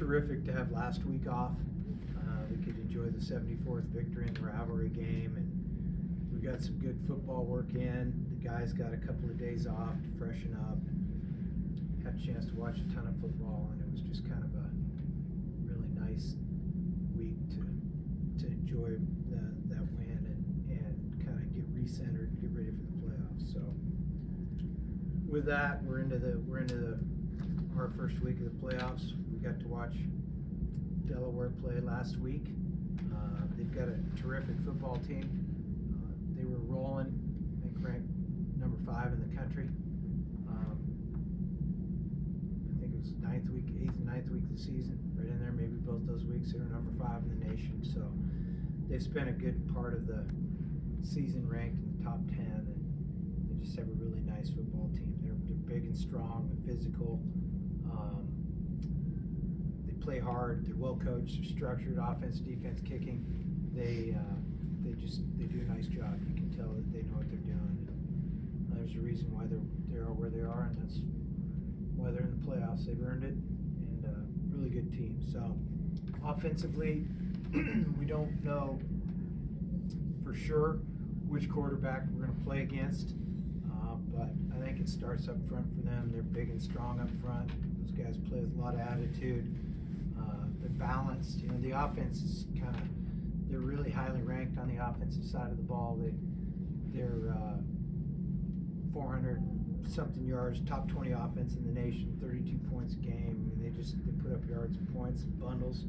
terrific to have last week off. We could enjoy the 74th victory in the rivalry game, and we got some good football work in. The guys got a couple of days off to freshen up. Had a chance to watch a ton of football, and it was just kind of a really nice week to enjoy that win and kind of get recentered, get ready for the playoffs. So with that, we're into our first week of the playoffs. We got to watch Delaware play last week. They've got a terrific football team. They were rolling, I think ranked number 5 in the country. I think it was 8th and 9th week of the season, right in there, maybe both those weeks. They were number 5 in the nation. So they've spent a good part of the season ranked in the top 10, and they just have a really nice football team. They're big and strong and physical. Play hard. They're well coached. They're structured. Offense, defense, kicking. They do a nice job. You can tell that they know what they're doing. There's a reason why they're where they are, and that's why they're in the playoffs. They've earned it, and really good team. So offensively, we don't know for sure which quarterback we're going to play against, but I think it starts up front for them. They're big and strong up front. Those guys play with a lot of attitude. They're balanced. You know, the offense is they're really highly ranked on the offensive side of the ball. They're 400 something yards, top 20 offense in the nation, 32 points a game. I mean, they put up yards and points and bundles.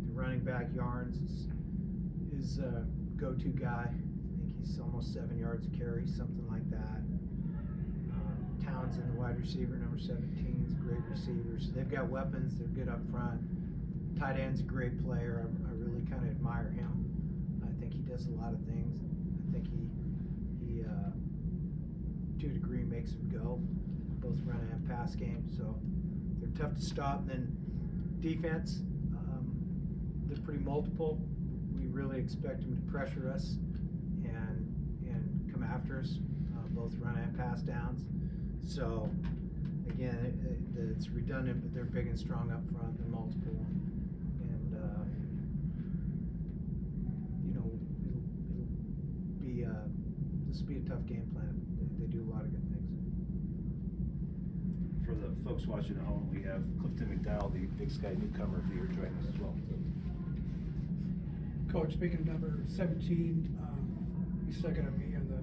The running back Yarns is a go-to guy. I think he's almost 7 yards a carry, something like that. Townsend, the wide receiver, number 17, is a great receiver. So they've got weapons. They're good up front. Tight end's a great player. I really kind of admire him. I think he does a lot of things. I think he to a degree makes them go, both run and pass game. So they're tough to stop. And then defense, they're pretty multiple. We really expect them to pressure us and come after us, both run and pass downs. So again, it's redundant, but they're big and strong up front. They're multiple, and this will be a tough game plan. They do a lot of good things. For the folks watching at home, we have Clifton McDowell, the Big Sky newcomer of the year, joining us as well. Coach, speaking of number 17, he's still going to be in the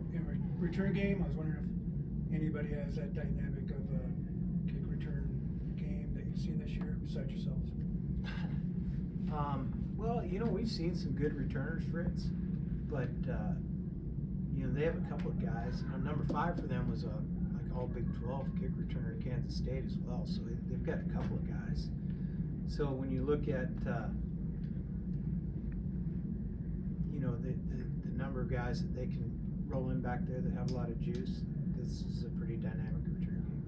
return game. I was wondering if anybody has that dynamic of a kick return game that you've seen this year besides yourselves? Well, we've seen some good returners, Fritz, but they have a couple of guys. Number 5 for them was all Big 12 kick returner at Kansas State as well. So they've got a couple of guys. So when you look at the number of guys that they can roll in back there that have a lot of juice, this is a pretty dynamic return game,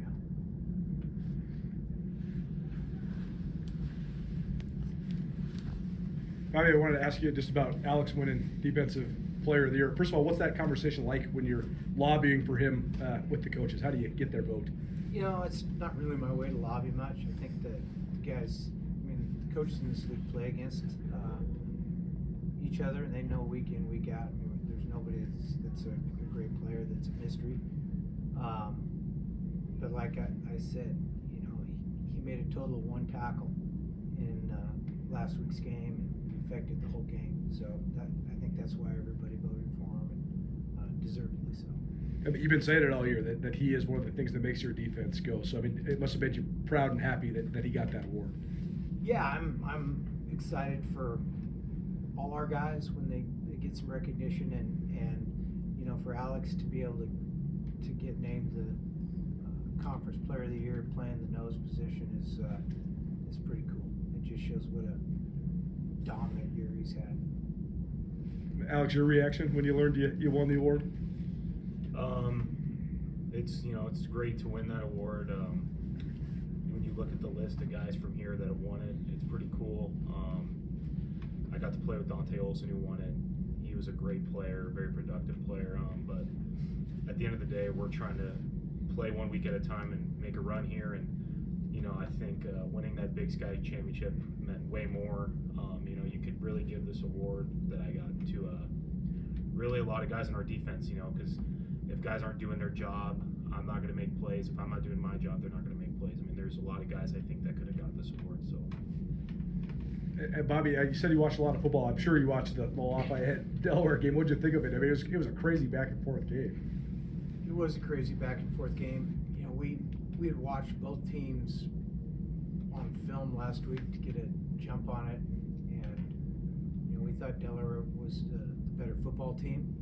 yeah. Bobby, I wanted to ask you just about Alex winning Defensive Player of the Year. First of all, what's that conversation like when you're lobbying for him with the coaches? How do you get their vote? It's not really my way to lobby much. I think the guys, the coaches in this league play against each other, and they know week in, week out. There's nobody that's a great player that's a mystery. But like I said, he made a total of 1 tackle in last week's game and affected the whole game. So I think that's why everybody voted for him, and deservedly so. You've been saying it all year that he is one of the things that makes your defense go. So it must have made you proud and happy that he got that award. Yeah, I'm excited for all our guys when they get some recognition, and for Alex to be able to get named the conference player of the year playing the nose position is pretty cool. It just shows what a dominant year he's had. Alex, your reaction when you learned you won the award? It's great to win that award. When you look at the list of guys from here that have won it, it's pretty cool. I got to play with Dante Olson, who won it. He was a great player, very productive player. But at the end of the day, we're trying to play 1 week at a time and make a run here. And I think winning that Big Sky championship meant way more. You could really give this award that I got to really a lot of guys in our defense, because if guys aren't doing their job, I'm not going to make plays. If I'm not doing my job, they're not going to make plays. I mean, there's a lot of guys I think that could have got this award. So. And Bobby, you said you watched a lot of football. I'm sure you watched the Lafayette Delaware game. What did you think of it? I mean, it was a crazy back and forth game. It was a crazy back and forth game. We had watched both teams on film last week to get a jump on it, and we thought Delaware was the better football team,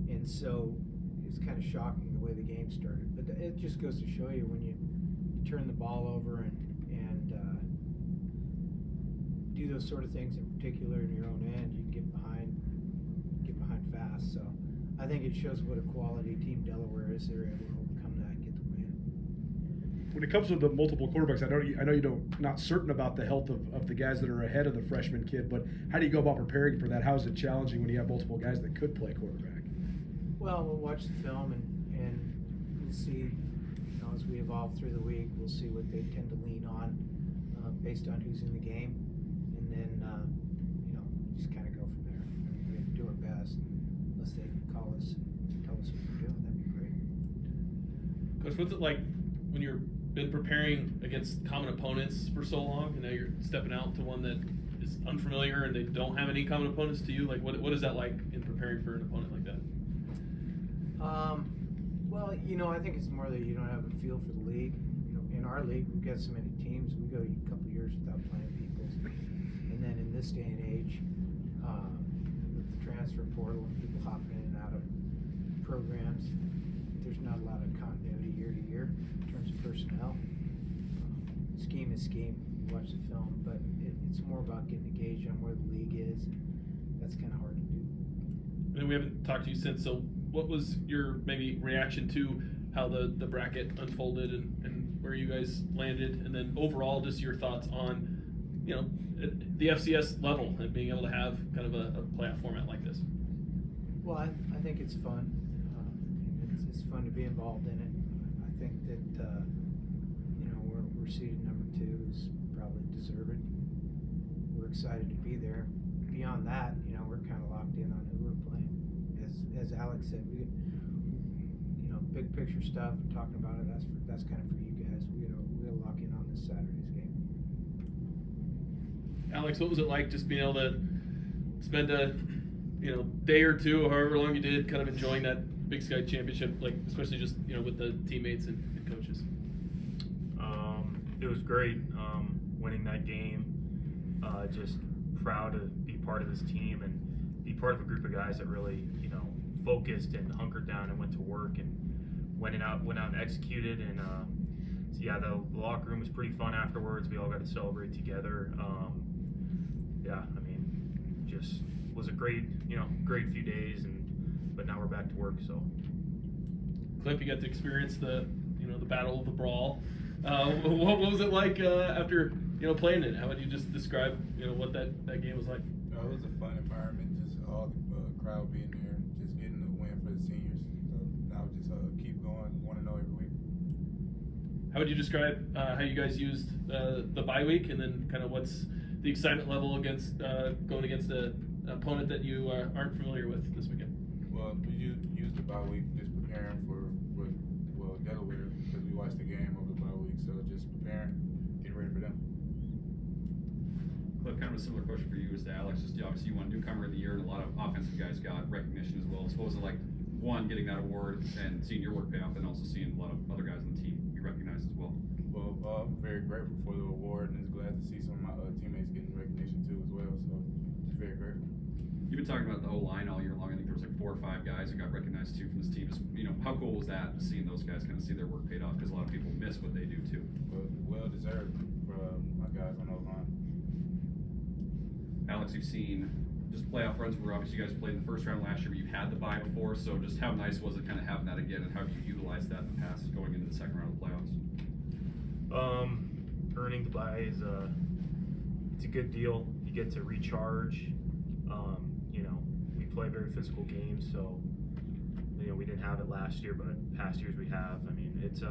and so it was kind of shocking the way the game started. But it just goes to show you when you turn the ball over and do those sort of things, in particular in your own end, you can get behind fast. So I think it shows what a quality team Delaware is. They're able to overcome that and get the win. When it comes to the multiple quarterbacks, I know you don't not certain about the health of the guys that are ahead of the freshman kid, but how do you go about preparing for that? How is it challenging when you have multiple guys that could play quarterback? Well, we'll watch the film and we'll see. As we evolve through the week, we'll see what they tend to lean on based on who's in the game, and then just kind of go from there. We have to do our best, unless they call us and tell us what to do. That'd be great. Coach, what's it like when you've been preparing against common opponents for so long, and now you're stepping out to one that is unfamiliar and they don't have any common opponents to you? Like, what is that like in preparing for an opponent like that? Well, I think it's more that you don't have a feel for the league. In our league, we've got so many teams. We go a couple of years without playing people, and then in this day and age, with the transfer portal and people hopping in and out of programs, there's not a lot of continuity year to year in terms of personnel. Scheme is scheme. You watch the film, but it's more about getting a gauge on where the league is. That's kind of hard to do. And we haven't talked to you since, so what was your maybe reaction to how the bracket unfolded and where you guys landed, and then overall just your thoughts on the FCS level and being able to have kind of a playoff format like this? Well, I think it's fun. It's fun to be involved in it. I think that we're seeded number 2 is probably deserved. We're excited to be there. Beyond that, we're kind of locked in on who we're playing. As Alex said, we big picture stuff, talking about it, that's kind of for you guys. We'll lock in on this Saturday's game. Alex, what was it like just being able to spend a day or two, or however long you did, kind of enjoying that Big Sky championship, like especially just with the teammates and coaches? It was great winning that game. Just proud to be part of this team and be part of a group of guys that really focused and hunkered down and went to work and went out and executed. And so yeah, the locker room was pretty fun afterwards. We all got to celebrate together. Just was a great few days, but now we're back to work. So Cliff, you got to experience the battle of the brawl. What was it like after playing it? How would you just describe what that game was like? It was a fun environment, just all the crowd being there, just getting the win for the seniors. Now just keep going, want to know every week. How would you describe how you guys used the bye week, and then kind of what's the excitement level against going against an opponent that you aren't familiar with this weekend? Well, we used the bye week just preparing for Delaware, because we watched the game over the bye week, so just preparing, getting ready for them. Cliff, kind of a similar question for you as to Alex. Just obviously you won newcomer of the year, and a lot of offensive guys got recognition as well. So what was it like, one, getting that award and seeing your work pay off, and also seeing a lot of other guys on the team be recognized as well? Well, I'm very grateful for the award, and just glad to see some of my teammates getting recognition too as well. So just very grateful. You've been talking about the O-line all year long. I think there was like 4 or 5 guys who got recognized too from this team. Just, how cool was that, seeing those guys kind of see their work paid off? Because a lot of people miss what they do too. Well deserved for my guys on the line. Alex, you've seen just playoff runs where obviously you guys played in the first round last year, but you've had the bye before. So just how nice was it kind of having that again, and how have you utilized that in the past going into the second round of the playoffs? Earning the bye is it's a good deal. You get to recharge. We play very physical games, so we didn't have it last year, but past years we have. I mean, it's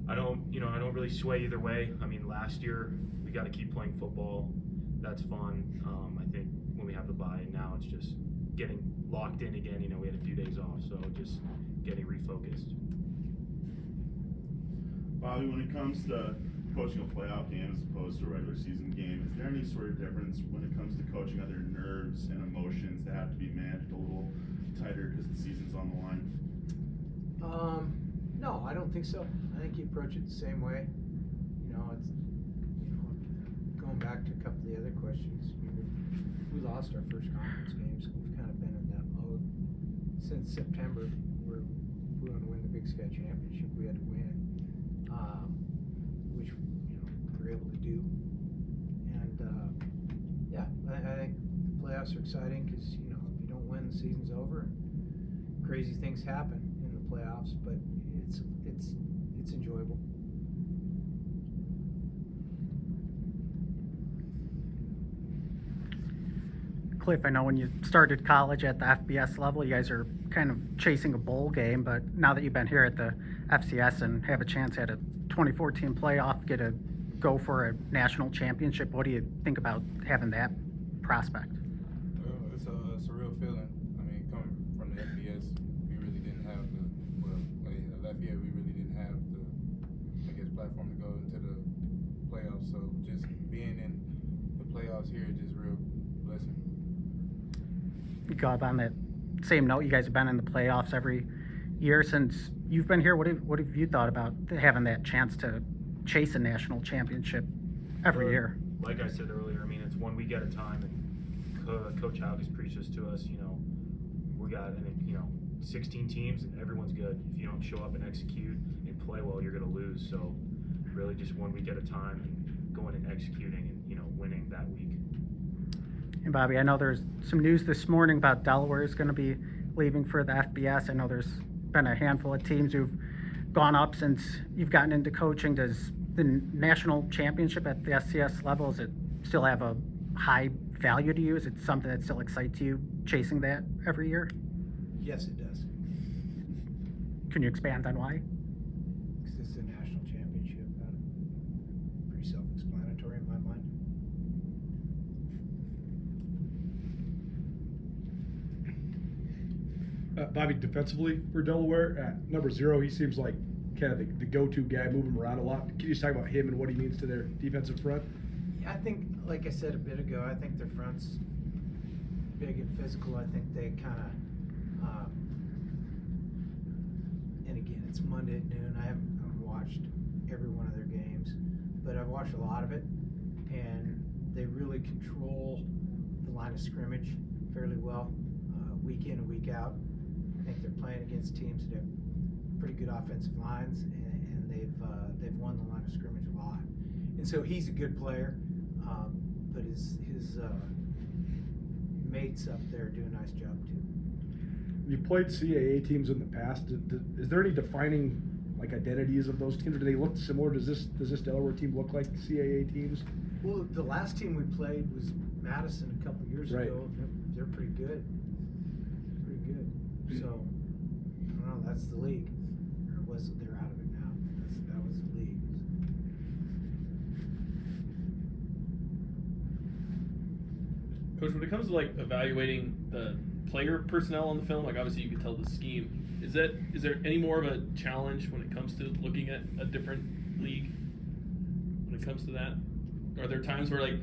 I don't really sway either way. I mean, last year we got to keep playing football. That's fun. I think when we have the bye, now it's just getting locked in again. You know, we had a few days off, so just getting refocused. Bobby, when it comes to coaching a playoff game as opposed to a regular season game, is there any sort of difference when it comes to coaching other nerves and emotions that have to be managed a little tighter because the season's on the line? No, I don't think so. I think you approach it the same way. You know, it's going back to a couple of the other questions. I mean, we lost our first conference game, so we've kind of been in that mode since September. If we want to win the Big Sky Championship, we had to win, which we're able to do. And yeah, I think the playoffs are exciting because if you don't win, the season's over. Crazy things happen in the playoffs, but it's enjoyable. Cliff, I know when you started college at the FBS level, you guys are kind of chasing a bowl game, but now that you've been here at the FCS and have a chance at a 2014 playoff, get to go for a national championship, what do you think about having that prospect? It's a real feeling. I mean, coming from the FBS, we really didn't have Lafayette, we really didn't have the platform to go into the playoffs. So just being in the playoffs here is just a real blessing. Go on that same note, you guys have been in the playoffs every year since you've been here. What have you thought about having that chance to chase a national championship every year? Like I said earlier, I mean, it's 1 week at a time, and Coach Hauck has preached this to us. We got 16 teams, and everyone's good. If you don't show up and execute and play well, you're going to lose. So really just 1 week at a time and going and executing and winning that week. And Bobby, I know there's some news this morning about Delaware is going to be leaving for the FBS. I know there's been a handful of teams who've gone up since you've gotten into coaching. Does the national championship at the SCS level, does it still have a high value to you? Is it something that still excites you, chasing that every year? Yes, it does. Can you expand on why? Because it's a national championship. Pretty self-explanatory in my mind. Bobby, defensively for Delaware, at number 0, he seems like kind of the go-to guy, moving him around a lot. Can you just talk about him and what he means to their defensive front? Yeah, I think, like I said a bit ago, I think their front's big and physical. I think they kind of, and again, it's Monday at noon. I haven't watched every one of their games, but I've watched a lot of it, and they really control the line of scrimmage fairly well, week in and week out. I think they're playing against teams that have pretty good offensive lines, and they've won the line of scrimmage a lot. And so he's a good player, but his mates up there do a nice job too. You played CAA teams in the past. Is there any defining identities of those teams? Do they look similar? Does this Delaware team look like CAA teams? Well, the last team we played was Madison a couple years ago. They're pretty good. So, I don't know, that's the league. Or was it? They're out of it now. That was the league. Coach, when it comes to evaluating the player personnel on the film, obviously you can tell the scheme. Is there any more of a challenge when it comes to looking at a different league? When it comes to that, are there times where a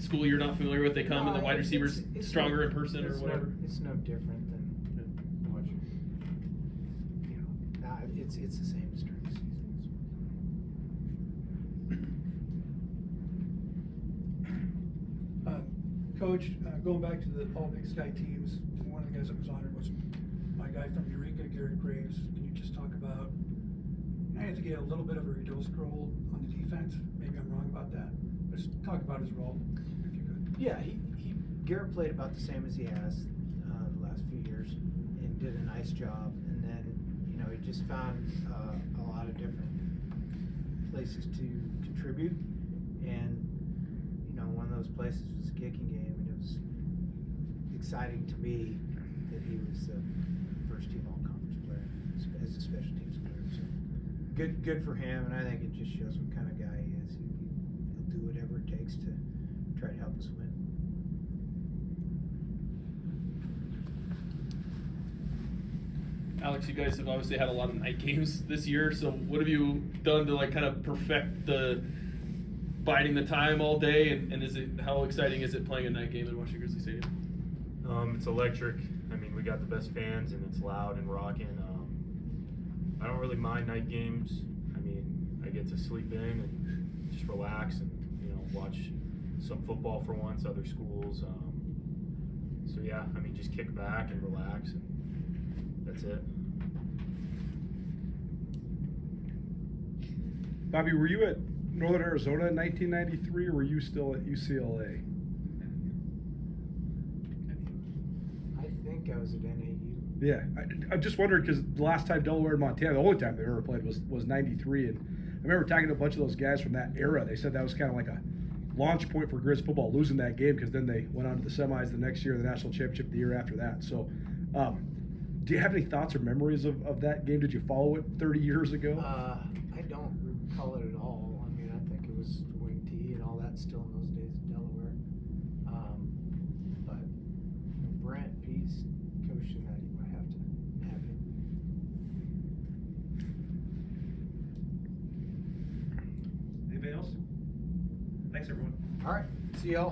school you're not familiar with, they come and the wide receivers stronger in person or whatever? It's no different than watching. It's the same as during the season. Coach, going back to the All Big Sky teams, one of the guys that was honored was my guy from Eureka, Garrett Graves. Can you just talk about, I think he had a little bit of a reduced role on the defense. Maybe I'm wrong about that. Just talk about his role, if you could. Yeah, Garrett played about the same as he has the last few years and did a nice job. And then, he just found a lot of different places to contribute. And, one of those places was the kicking game, and it was exciting to me that he was the first team all-conference player as a special teams player. So good for him, and I think it just shows what kind of guy he is. He'll do whatever it takes to try to help us win. Alex, you guys have obviously had a lot of night games this year, so what have you done to like kind of perfect the biding the time all day, and is it, how exciting is it playing a night game in Washington Grizzlies Stadium? It's electric. I mean, we got the best fans, and it's loud and rocking. I don't really mind night games. I mean, I get to sleep in and just relax and, you know, watch some football for once, other schools. So yeah, I mean, just kick back and relax, and that's it. Bobby, were you at Northern Arizona in 1993, or were you still at UCLA? I think I was at NAU. Yeah, I just wondered because the last time Delaware and Montana, the only time they ever played was '93, and I remember talking to a bunch of those guys from that era. They said that was kind of like a launch point for Grizz football, losing that game, because then they went on to the semis the next year, the national championship the year after that. So, do you have any thoughts or memories of that game? Did you follow it 30 years ago? I don't recall it at all. I mean, I think it was wing tee and all that still in those days in Delaware. But you know, Brent Pease coaching that, you might have to have him. Anybody else? Thanks, everyone. All right, see y'all.